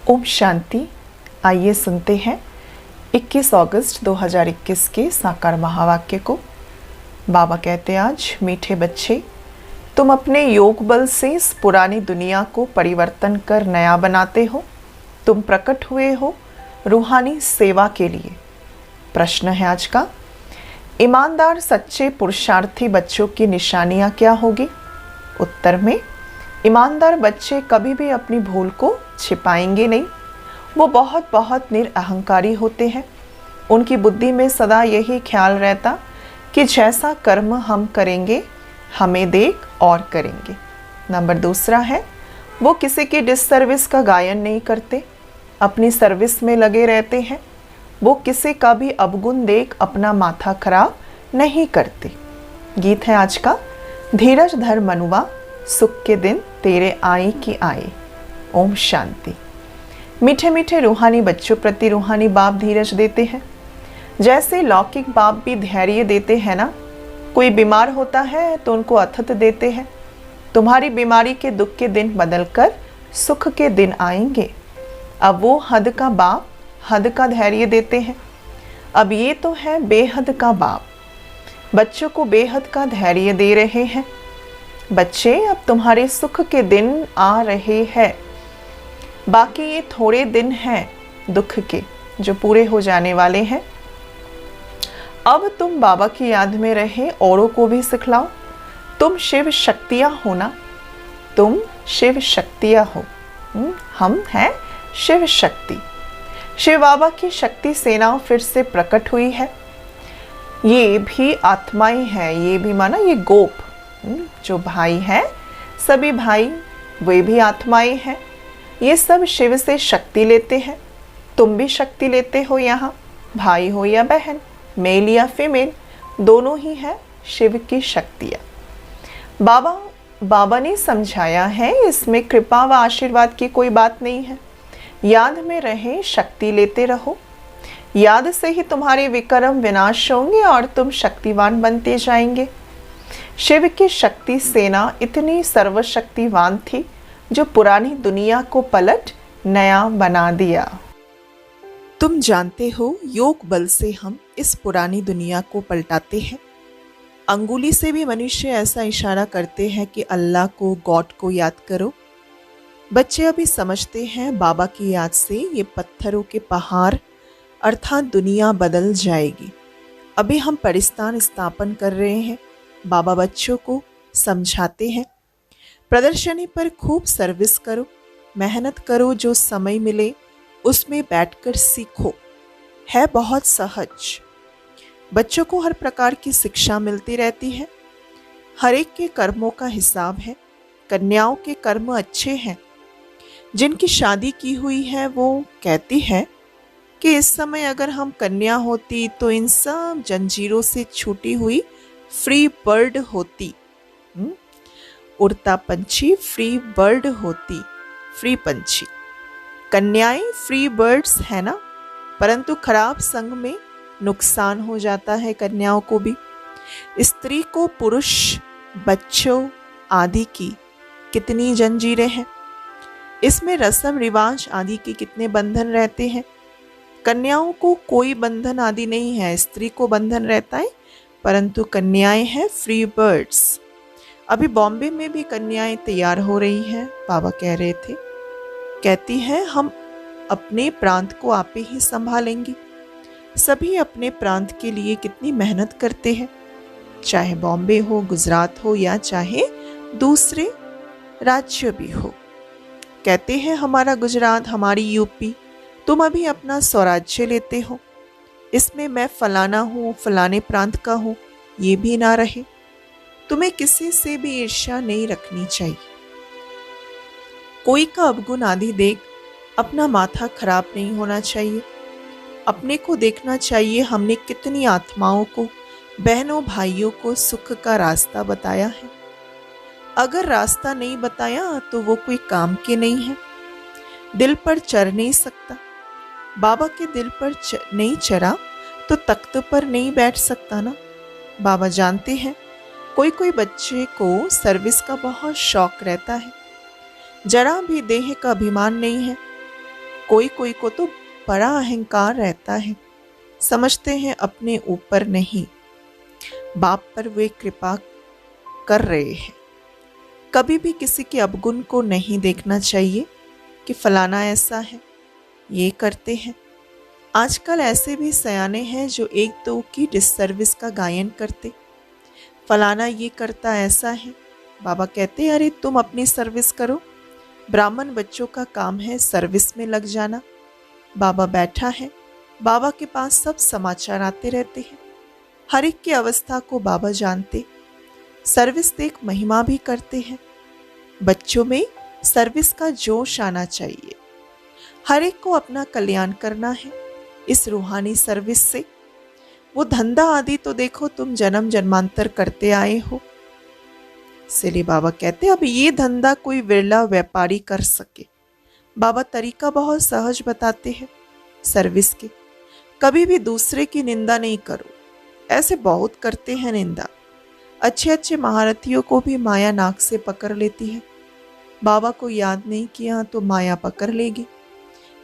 ओम शांति। आइए सुनते हैं 21 अगस्त 2021 के साकार महावाक्य को। बाबा कहते आज, मीठे बच्चे, तुम अपने योग बल से इस पुरानी दुनिया को परिवर्तन कर नया बनाते हो। तुम प्रकट हुए हो रूहानी सेवा के लिए। प्रश्न है आज का, ईमानदार सच्चे पुरुषार्थी बच्चों की निशानियां क्या होगी? उत्तर में, ईमानदार बच्चे कभी भी अपनी भूल को छिपाएंगे नहीं। वो बहुत निरअहंकारी होते हैं। उनकी बुद्धि में सदा यही ख्याल रहता कि जैसा कर्म हम करेंगे हमें देख और करेंगे। नंबर दूसरा है, वो किसी की डिससर्विस का गायन नहीं करते, अपनी सर्विस में लगे रहते हैं। वो किसी का भी अवगुण देख अपना माथा खराब नहीं करते। गीत है आज का, धीरज धर मनुआ, सुख के दिन तेरे आए कि आए। ओम शांति। मीठे मीठे रूहानी बच्चों प्रति रूहानी बाप धीरज देते हैं, जैसे लौकिक बाप भी धैर्य देते हैं ना। कोई बीमार होता है तो उनको अथत देते हैं। तुम्हारी बीमारी के दुख के दिन बदलकर सुख के दिन आएंगे। अब वो हद का बाप हद का धैर्य देते हैं। अब ये तो है बेहद का बाप, बच्चों को बेहद का धैर्य दे रहे हैं। बच्चे, अब तुम्हारे सुख के दिन आ रहे हैं। बाकी ये थोड़े दिन हैं दुख के जो पूरे हो जाने वाले हैं। अब तुम बाबा की याद में रहे औरों को भी सिखलाओ। तुम शिव शक्तियाँ हो ना, तुम शिव शक्तियाँ हो। हम हैं शिव शक्ति। शिव बाबा की शक्ति सेना फिर से प्रकट हुई है। ये भी आत्माएं हैं, ये भी माना ये गोप जो भाई हैं, सभी भाई वे भी आत्माएं हैं। ये सब शिव से शक्ति लेते हैं। तुम भी शक्ति लेते हो। यहाँ भाई हो या बहन, मेल या फीमेल, दोनों ही है शिव की शक्तियाँ। बाबा ने समझाया है, इसमें कृपा व आशीर्वाद की कोई बात नहीं है। याद में रहे, शक्ति लेते रहो। याद से ही तुम्हारे विक्रम विनाश होंगे और तुम शक्तिवान बनते जाएंगे। शिव की शक्ति सेना इतनी सर्वशक्तिवान थी जो पुरानी दुनिया को पलट नया बना दिया। तुम जानते हो, योग बल से हम इस पुरानी दुनिया को पलटाते हैं। अंगुली से भी मनुष्य ऐसा इशारा करते हैं कि अल्लाह को, गॉड को याद करो। बच्चे अभी समझते हैं बाबा की याद से ये पत्थरों के पहाड़ अर्थात दुनिया बदल जाएगी। अभी हम परिस्थान स्थापन कर रहे हैं। बाबा बच्चों को समझाते हैं, प्रदर्शनी पर खूब सर्विस करो, मेहनत करो, जो समय मिले उसमें बैठकर सीखो। है बहुत सहज। बच्चों को हर प्रकार की शिक्षा मिलती रहती है। हर एक के कर्मों का हिसाब है। कन्याओं के कर्म अच्छे हैं। जिनकी शादी की हुई है वो कहती है कि इस समय अगर हम कन्या होती तो इन सब जंजीरों से छूटी हुई फ्री बर्ड होती। उड़ता पंछी फ्री बर्ड होती, फ्री पंछी। कन्याएं फ्री बर्ड्स है ना, परंतु खराब संग में नुकसान हो जाता है कन्याओं को भी। स्त्री को पुरुष, बच्चों आदि की कितनी जंजीरें हैं। इसमें रस्म रिवाज आदि के कितने बंधन रहते हैं। कन्याओं को कोई बंधन आदि नहीं है, स्त्री को बंधन रहता है, परंतु कन्याएं हैं फ्री बर्ड्स। अभी बॉम्बे में भी कन्याएं तैयार हो रही हैं। बाबा कह रहे थे, कहती हैं हम अपने प्रांत को आपे ही संभालेंगे। सभी अपने प्रांत के लिए कितनी मेहनत करते हैं, चाहे बॉम्बे हो, गुजरात हो या चाहे दूसरे राज्य भी हो। कहते हैं हमारा गुजरात, हमारी यूपी, तुम अभी अपना स्वराज्य लेते हो। इसमें मैं फलाना हूँ, फलाने प्रांत का हूँ, ये भी ना रहे। तुम्हें किसी से भी ईर्ष्या नहीं रखनी चाहिए। कोई का अवगुण आदि देख अपना माथा खराब नहीं होना चाहिए। अपने को देखना चाहिए हमने कितनी आत्माओं को, बहनों भाइयों को सुख का रास्ता बताया है। अगर रास्ता नहीं बताया तो वो कोई काम के नहीं है। दिल पर चढ़ नहीं सकता। बाबा के दिल पर नहीं चढ़ा तो तख्त पर नहीं बैठ सकता ना। बाबा जानते हैं कोई बच्चे को सर्विस का बहुत शौक रहता है, जरा भी देह का अभिमान नहीं है। कोई कोई को तो बड़ा अहंकार रहता है, समझते हैं अपने ऊपर नहीं, बाप पर वे कृपा कर रहे हैं। कभी भी किसी के अवगुण को नहीं देखना चाहिए कि फलाना ऐसा है, ये करते हैं। आजकल ऐसे भी सयाने हैं जो एक दो की डिससर्विस का गायन करते, फलाना ये करता ऐसा है। बाबा कहते अरे तुम अपनी सर्विस करो, ब्राह्मण बच्चों का काम है सर्विस में लग जाना। बाबा बैठा है, बाबा के पास सब समाचार आते रहते हैं, हर एक की अवस्था को बाबा जानते, सर्विस देख महिमा भी करते हैं। बच्चों में सर्विस का जोश आना चाहिए, हर एक को अपना कल्याण करना है इस रूहानी सर्विस से। वो धंधा आदि तो देखो तुम जन्म जन्मांतर करते आए हो, इसलिए बाबा कहते अब ये धंधा कोई विरला व्यापारी कर सके। बाबा तरीका बहुत सहज बताते हैं सर्विस के। कभी भी दूसरे की निंदा नहीं करो, ऐसे बहुत करते हैं निंदा। अच्छे अच्छे महारथियों को भी माया नाक से पकड़ लेती है, बाबा को याद नहीं किया तो माया पकड़ लेगी।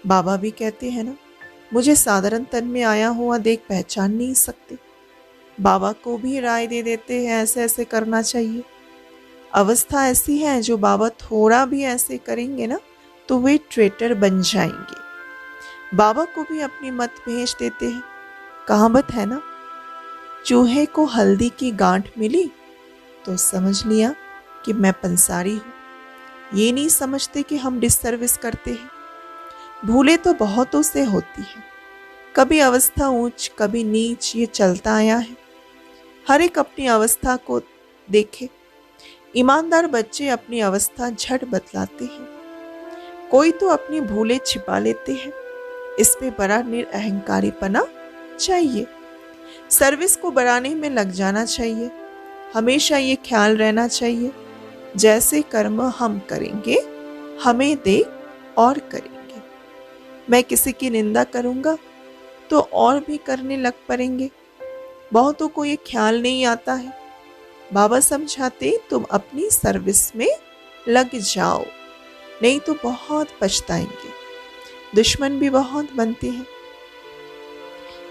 बाबा भी कहते हैं ना, मुझे साधारण तन में आया हुआ देख पहचान नहीं सकते। बाबा को भी राय दे देते हैं ऐसे ऐसे करना चाहिए। अवस्था ऐसी है जो बाबा थोड़ा भी ऐसे करेंगे ना तो वे ट्रेटर बन जाएंगे। बाबा को भी अपनी मत भेज देते हैं। कहावत है ना, चूहे को हल्दी की गांठ मिली तो समझ लिया कि मैं पंसारी हूं। ये नहीं समझते कि हम डिससर्विस करते हैं। भूले तो बहुतों से होती है, कभी अवस्था ऊंच कभी नीच, ये चलता आया है। हर एक अपनी अवस्था को देखे। ईमानदार बच्चे अपनी अवस्था झट बतलाते हैं, कोई तो अपनी भूले छिपा लेते हैं। इस पे बड़ा निरअहंकारीपना चाहिए। सर्विस को बढ़ाने में लग जाना चाहिए। हमेशा ये ख्याल रहना चाहिए, जैसे कर्म हम करेंगे हमें देख और करेंगे। मैं किसी की निंदा करूंगा तो और भी करने लग पड़ेंगे। बहुतों को ये ख्याल नहीं आता है। बाबा समझाते तुम अपनी सर्विस में लग जाओ, नहीं तो बहुत पछताएंगे। दुश्मन भी बहुत बनते हैं।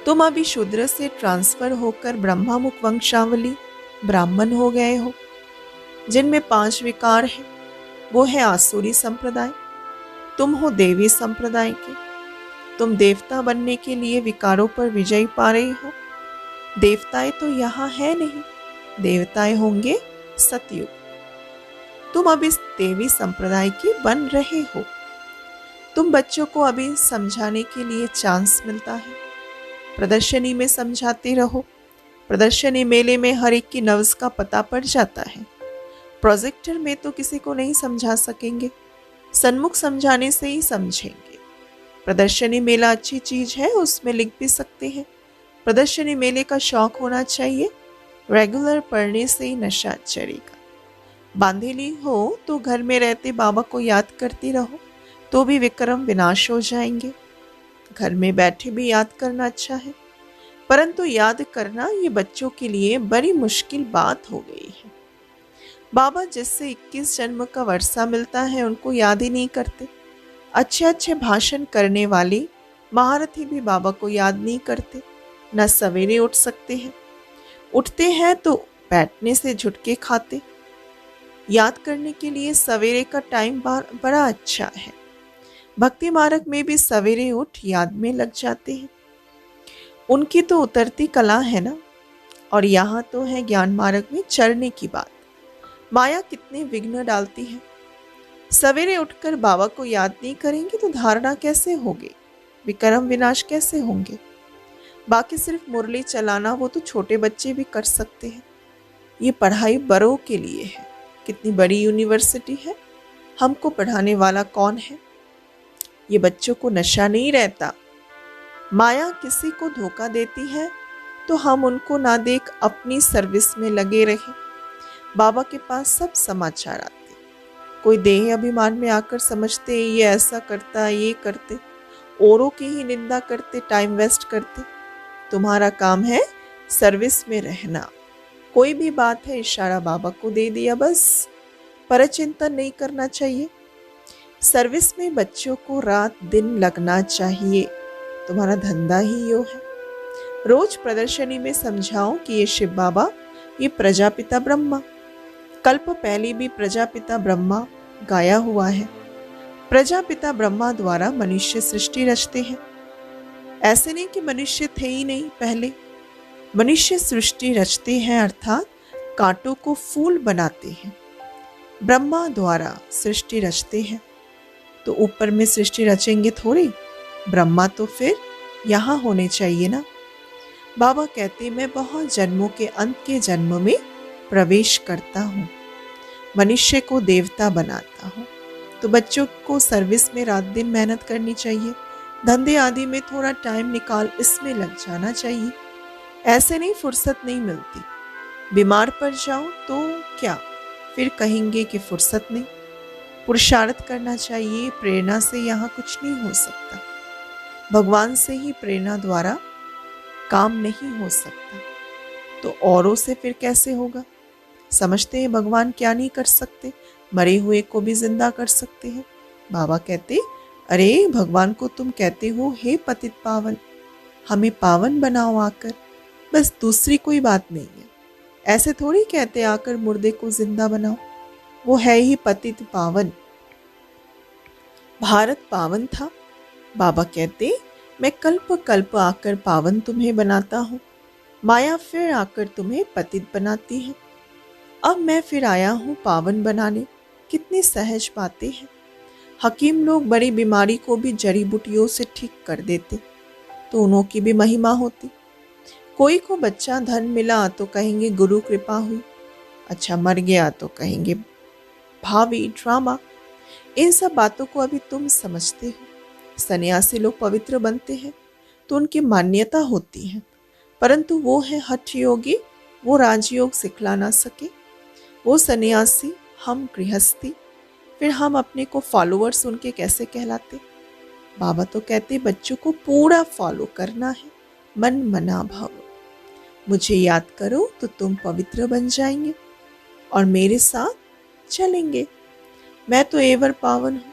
तुम अभी शूद्र से ट्रांसफर होकर ब्रह्मामुख वंशावली ब्राह्मण हो गए हो, जिनमें 5 विकार हैं। वो है आसुरी संप्रदाय, तुम हो देवी संप्रदाय के। तुम देवता बनने के लिए विकारों पर विजय पा रहे हो। देवताएं तो यहाँ है नहीं, देवताएं होंगे सतयुग। तुम अब इस देवी संप्रदाय के बन रहे हो। तुम बच्चों को अभी समझाने के लिए चांस मिलता है। प्रदर्शनी में समझाते रहो। प्रदर्शनी मेले में हर एक की नब्ज का पता पड़ जाता है। प्रोजेक्टर में तो किसी को नहीं समझा सकेंगे, सन्मुख समझाने से ही समझेंगे। प्रदर्शनी मेला अच्छी चीज है, उसमें लिख भी सकते हैं। प्रदर्शनी मेले का शौक होना चाहिए, रेगुलर पढ़ने से ही नशा चढ़ेगा। बांधेली हो तो घर में रहते बाबा को याद करती रहो तो भी विक्रम विनाश हो जाएंगे। घर में बैठे भी याद करना अच्छा है, परंतु याद करना ये बच्चों के लिए बड़ी मुश्किल बात हो गई है। बाबा जिससे 21 जन्म का वर्षा मिलता है उनको याद ही नहीं करते। अच्छे अच्छे भाषण करने वाले महारथी भी बाबा को याद नहीं करते। न सवेरे उठ सकते हैं, उठते हैं तो बैठने से झुटके खाते। याद करने के लिए सवेरे का टाइम बड़ा अच्छा है। भक्ति मार्ग में भी सवेरे उठ याद में लग जाते हैं। उनकी तो उतरती कला है ना। और यहाँ तो है ज्ञान मार्ग में चढ़ने की बात। माया कितने विघ्न डालती है। सवेरे उठकर बाबा को याद नहीं करेंगे तो धारणा कैसे होगी, विक्रम विनाश कैसे होंगे। बाकी सिर्फ मुरली चलाना वो तो छोटे बच्चे भी कर सकते हैं। ये पढ़ाई बड़ों के लिए है। कितनी बड़ी यूनिवर्सिटी है, हमको पढ़ाने वाला कौन है। ये बच्चों को नशा नहीं रहता। माया किसी को धोखा देती है तो हम उनको ना देख अपनी सर्विस में लगे रहे। बाबा के पास सब समाचार आते। कोई देह अभिमान में आकर समझते ये ऐसा करता, ये करते, औरों की ही निंदा करते, टाइम वेस्ट करते। तुम्हारा काम है सर्विस में रहना। कोई भी बात है इशारा बाबा को दे दिया बस, परचिंतन नहीं करना चाहिए। सर्विस में बच्चों को रात दिन लगना चाहिए, तुम्हारा धंधा ही यो है। रोज प्रदर्शनी में समझाओ कि ये शिव बाबा, ये प्रजापिता ब्रह्मा, कल्प पहले भी प्रजापिता ब्रह्मा गाया हुआ है। प्रजापिता ब्रह्मा द्वारा मनुष्य सृष्टि रचते हैं। ऐसे नहीं कि मनुष्य थे ही नहीं पहले, मनुष्य सृष्टि रचते हैं, अर्थात कांटों को फूल बनाते हैं। ब्रह्मा द्वारा सृष्टि रचते हैं, तो ऊपर में सृष्टि रचेंगे थोड़ी, ब्रह्मा तो फिर यहाँ होने चाहिए ना। बाबा कहते मैं बहुत जन्मों के अंत के जन्म में प्रवेश करता हूँ, मनुष्य को देवता बनाता हूँ। तो बच्चों को सर्विस में रात दिन मेहनत करनी चाहिए, धंधे आदि में थोड़ा टाइम निकाल इसमें लग जाना चाहिए। ऐसे नहीं फुर्सत नहीं मिलती, बीमार पड़ जाओ तो क्या, फिर कहेंगे कि फुर्सत नहीं। पुरुषार्थ करना चाहिए, प्रेरणा से यहाँ कुछ नहीं हो सकता। भगवान से ही प्रेरणा द्वारा काम नहीं हो सकता, तो औरों से फिर कैसे होगा। समझते हैं भगवान क्या नहीं कर सकते, मरे हुए को भी जिंदा कर सकते हैं। बाबा कहते अरे भगवान को तुम कहते हो हे पतित पावन, हमें पावन बनाओ आकर, बस दूसरी कोई बात नहीं है। ऐसे थोड़ी कहते आकर मुर्दे को जिंदा बनाओ, वो है ही पतित पावन। भारत पावन था, बाबा कहते मैं कल्प कल्प आकर पावन तुम्हें बनाता हूँ, माया फिर आकर तुम्हें पतित बनाती है। अब मैं फिर आया हूँ पावन बनाने। कितनी सहज बातें हैं। हकीम लोग बड़ी बीमारी को भी जड़ी बूटियों से ठीक कर देते, तो उन्हों की भी महिमा होती। कोई को बच्चा धन मिला तो कहेंगे गुरु कृपा हुई, अच्छा मर गया तो कहेंगे भावी ड्रामा। इन सब बातों को अभी तुम समझते हो। सन्यासी लोग पवित्र बनते हैं तो उनकी मान्यता होती है, परंतु वो है हठ योगी, वो राजयोग सिखला ना सके। वो सन्यासी, हम गृहस्थी, फिर हम अपने को फॉलोअर्स उनके कैसे कहलाते। बाबा तो कहते बच्चों को पूरा फॉलो करना है, मन मना भाव। मुझे याद करो तो तुम पवित्र बन जाएंगे और मेरे साथ चलेंगे। मैं तो एवर पावन हूँ,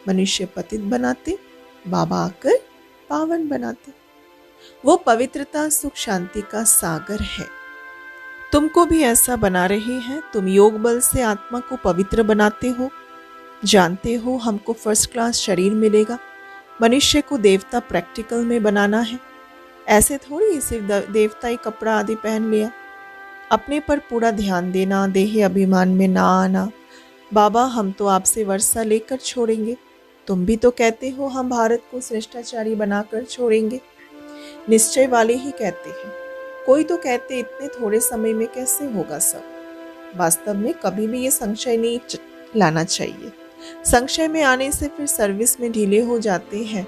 मनुष्य पतित बनाते, बाबा आकर पावन बनाते। वो पवित्रता सुख शांति का सागर है, तुमको भी ऐसा बना रहे हैं। तुम योग बल से आत्मा को पवित्र बनाते हो। जानते हो हमको फर्स्ट क्लास शरीर मिलेगा, मनुष्य को देवता प्रैक्टिकल में बनाना है। ऐसे थोड़ी सिर्फ देवताई कपड़ा आदि पहन लिया। अपने पर पूरा ध्यान देना, देह अभिमान में ना आना। बाबा हम तो आपसे वर्षा लेकर छोड़ेंगे, तुम भी तो कहते हो हम भारत को श्रेष्ठाचारी बनाकर छोड़ेंगे। निश्चय वाले ही कहते हैं, कोई तो कहते इतने थोड़े समय में कैसे होगा सब। वास्तव में कभी भी ये संशय नहीं लाना चाहिए। संशय में आने से फिर सर्विस में ढीले हो जाते हैं।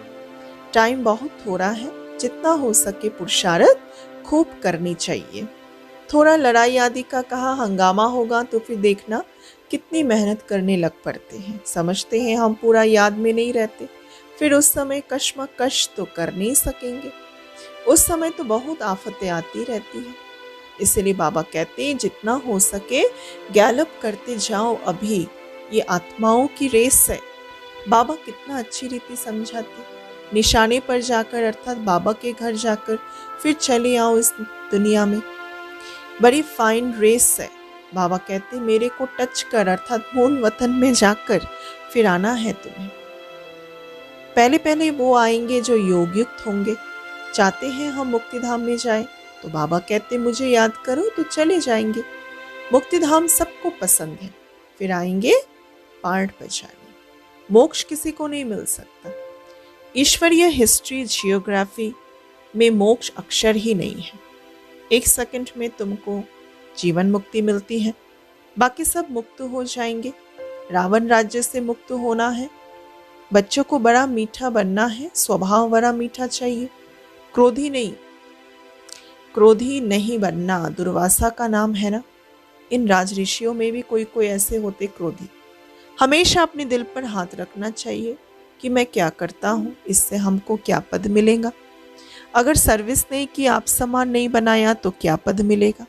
टाइम बहुत थोड़ा है, जितना हो सके पुरुषार्थ खूब करनी चाहिए। थोड़ा लड़ाई आदि का कहा हंगामा होगा तो फिर देखना कितनी मेहनत करने लग पड़ते हैं। समझते हैं हम पूरा याद में नहीं रहते, फिर उस समय कश्मकश तो कर नहीं सकेंगे। उस समय तो बहुत आफतें आती रहती हैं। इसलिए बाबा कहते हैं जितना हो सके गैलप करते जाओ, अभी ये आत्माओं की रेस है। बाबा कितना अच्छी रीति समझाते, निशाने पर जाकर अर्थात बाबा के घर जाकर फिर चले आओ इस दुनिया में। बड़ी फाइन रेस है। बाबा कहते मेरे को टच कर अर्थात मूल वतन में जाकर फिर आना है तुम्हें। पहले पहले वो आएंगे जो योग युक्त होंगे। चाहते हैं हम मुक्ति धाम में जाएं, तो बाबा कहते मुझे याद करो तो चले जाएंगे। मुक्ति धाम सबको पसंद है, फिर आएंगे पार्ट बजाने। मोक्ष किसी को नहीं मिल सकता। ईश्वरीय हिस्ट्री जियोग्राफी में मोक्ष अक्षर ही नहीं है। 1 सेकंड में तुमको जीवन मुक्ति मिलती है, बाकी सब मुक्त हो जाएंगे। रावण राज्य से मुक्त होना है। बच्चों को बड़ा मीठा बनना है, स्वभाव बड़ा मीठा चाहिए, क्रोधी नहीं बनना। दुर्वासा का नाम है ना। इन राज ऋषियों में भी कोई कोई ऐसे होते क्रोधी। हमेशा अपने दिल पर हाथ रखना चाहिए कि मैं क्या करता हूँ, इससे हमको क्या पद मिलेगा। अगर सर्विस नहीं की, आप समान नहीं बनाया तो क्या पद मिलेगा।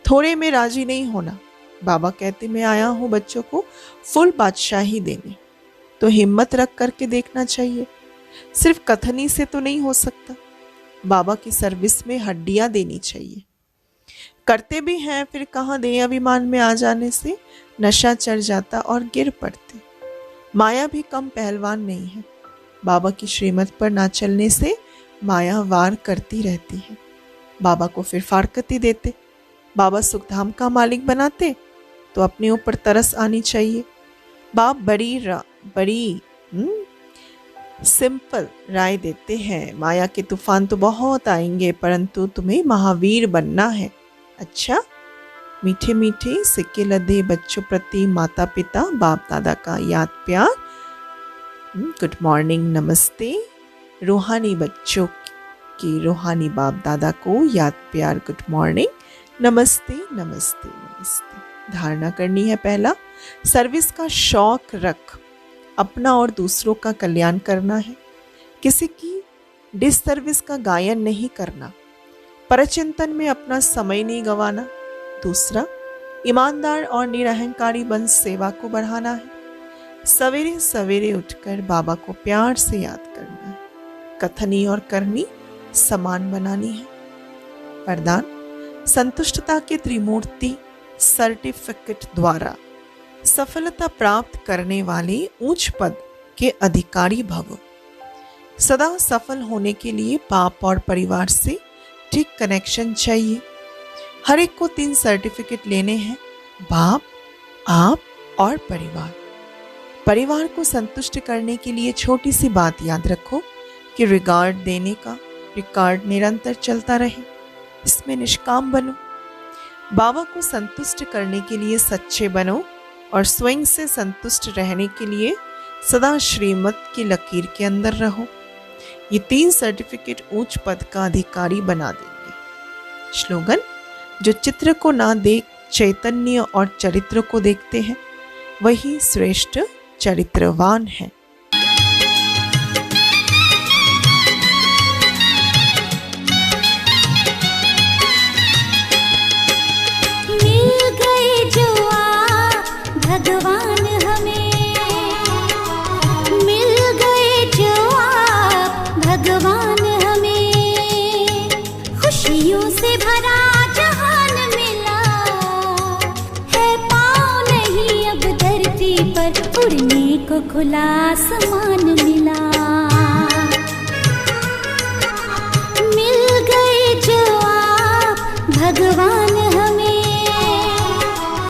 थोड़े में राजी नहीं होना। बाबा कहते मैं आया हूँ बच्चों को फुल बादशाही देने। तो हिम्मत रख करके देखना चाहिए। सिर्फ कथनी से तो नहीं हो सकता। बाबा की सर्विस में हड्डियां देनी चाहिए। करते भी हैं, फिर कहाँ दें, अभिमान में आ जाने से नशा चढ़ जाता और गिर पड़ते। माया भी कम पहलवान नहीं है। बाबा की श्रीमत पर ना चलने से माया वार करती रहती है। बाबा को फिर फारकती देते। बाबा सुखधाम का मालिक बनाते तो अपने ऊपर तरस आनी चाहिए। बाप बड़ी सिंपल राय देते हैं, माया के तूफान तो बहुत आएंगे, परंतु तुम्हें महावीर बनना है। अच्छा, मीठे मीठे सिक्के लदे बच्चों प्रति माता पिता बाप दादा का याद प्यार। गुड मॉर्निंग, नमस्ते। रूहानी बच्चों की रूहानी बाप दादा को याद प्यार, गुड मॉर्निंग, नमस्ते नमस्ते नमस्ते। धारणा करनी है। पहला, सर्विस का शौक रख, अपना और दूसरों का कल्याण करना है। किसी की डिससर्विस का गायन नहीं करना। परचिंतन में अपना समय नहीं गंवाना। दूसरा, ईमानदार और निरहंकारी बन सेवा को बढ़ाना है। सवेरे सवेरे उठकर बाबा को प्यार से याद करना है। कथनी और करनी समान बनानी है। वरदान, संतुष्टता के त्रिमूर्ति सर्टिफिकेट द्वारा सफलता प्राप्त करने वाले उच्च पद के अधिकारी भव। सदा सफल होने के लिए बाप और परिवार से ठीक कनेक्शन चाहिए। हर एक को 3 सर्टिफिकेट लेने हैं, बाप, आप और परिवार। परिवार को संतुष्ट करने के लिए छोटी सी बात याद रखो कि रिगार्ड देने का रिकॉर्ड निरंतर चलता रहे। इसमें निष्काम बनो। बाबा को संतुष्ट करने के लिए सच्चे बनो और स्वयं से संतुष्ट रहने के लिए सदा श्रीमत की लकीर के अंदर रहो। ये 3 सर्टिफिकेट उच्च पद का अधिकारी बना देंगे। स्लोगन, जो चित्र को ना देख चैतन्य और चरित्र को देखते हैं, वही श्रेष्ठ चरित्रवान है। भगवान हमें मिल गए जो आप, भगवान हमें खुशियों से भरा जहान मिला है। पाँव नहीं अब धरती पर, उड़ने को खुला आसमान मिला।